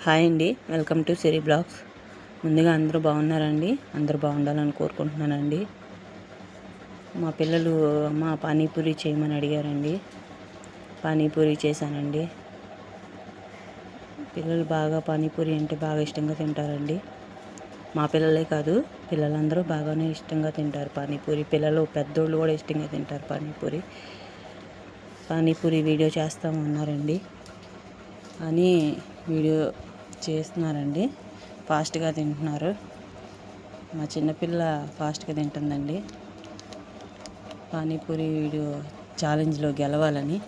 Hi అండి, welcome to Siri blogs. ముందుగా అందరూ బాగున్నారండి. అందరూ బాగుండాలని కోరుకుంటున్నానండి. మా పిల్లలు అమ్మ పానీపూరి చేయమని అడిగారండి. పానీపూరి చేశానండి. పిల్లలు బాగా పానీపూరి అంటే బాగా ఇష్టంగా తింటారండి. మా పిల్లలే కాదు, పిల్లలందరూ బాగానే ఇష్టంగా తింటారు పానీపూరి. పిల్లలు పెద్దోళ్ళు కూడా ఇష్టంగా తింటారు పానీపూరి. పానీపూరి వీడియో చేస్తామన్నారండి అని వీడియో చేస్తున్నారండి. ఫాస్ట్గా తింటున్నారు. మా చిన్నపిల్ల ఫాస్ట్గా తింటుందండి. పానీపూరి వీడియో ఛాలెంజ్లో గెలవాలని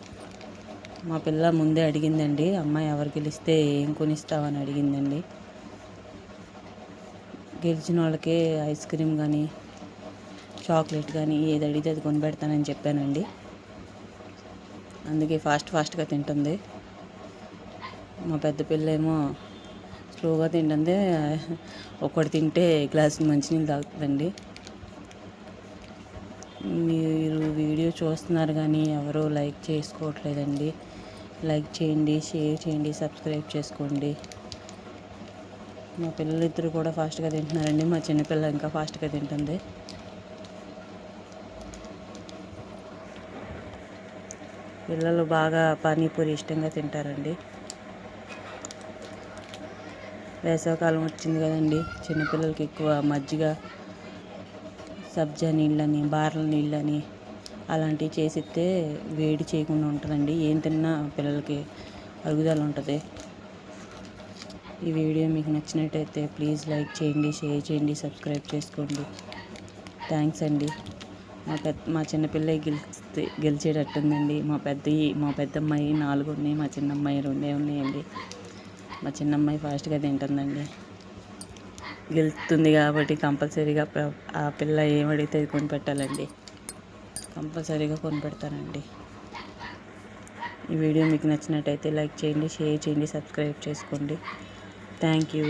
మా పిల్ల ముందే అడిగిందండి. అమ్మాయి ఎవరు గెలిస్తే ఏం కొనిస్తావని అడిగిందండి. గెలిచిన వాళ్ళకే ఐస్ క్రీమ్ కానీ చాక్లెట్ కానీ ఏది అడిగితే అది కొనిపెడతానని చెప్పానండి. అందుకే ఫాస్ట్గా తింటుంది. మా పెద్ద పిల్ల ఏమో స్లోగా తింటుంది. ఒకటి తింటే గ్లాసు మంచినీళ్ళు తాగుతుందండి. మీరు వీడియో చూస్తున్నారు కానీ ఎవరో లైక్ చేసుకోవట్లేదండి. లైక్ చేయండి, షేర్ చేయండి, సబ్స్క్రైబ్ చేసుకోండి. మా పిల్లలిద్దరూ కూడా ఫాస్ట్గా తింటున్నారండి. మా చిన్నపిల్ల ఇంకా ఫాస్ట్గా తింటుంది. పిల్లలు బాగా పానీపూరి ఇష్టంగా తింటారండి. వేసవికాలం వచ్చింది కదండి. చిన్నపిల్లలకి ఎక్కువ మజ్జిగ, సబ్జా నీళ్ళని, బార్ల నీళ్ళని అలాంటివి చేసిస్తే వేడి చేయకుండా ఉంటుందండి. ఏం తిన్నా పిల్లలకి అరుగుదల ఉంటుంది. ఈ వీడియో మీకు నచ్చినట్టయితే ప్లీజ్ లైక్ చేయండి, షేర్ చేయండి, సబ్స్క్రైబ్ చేసుకోండి. థ్యాంక్స్ అండి. మా చిన్నపిల్ల గెలిచేటట్టుందండి. మా పెద్దమ్మాయి 4 ఉన్నాయి, మా చిన్నమ్మాయి 2 ఉన్నాయండి. మా చిన్నమ్మాయి ఫాస్ట్గా తింటుందండి. గెలుస్తుంది కాబట్టి కంపల్సరీగా ఆ పిల్ల ఏమడిగితే అది కొనిపెట్టాలండి. కంపల్సరీగా కొనిపెడతానండి. ఈ వీడియో మీకు నచ్చినట్టయితే లైక్ చేయండి, షేర్ చేయండి, సబ్స్క్రైబ్ చేసుకోండి. Thank you.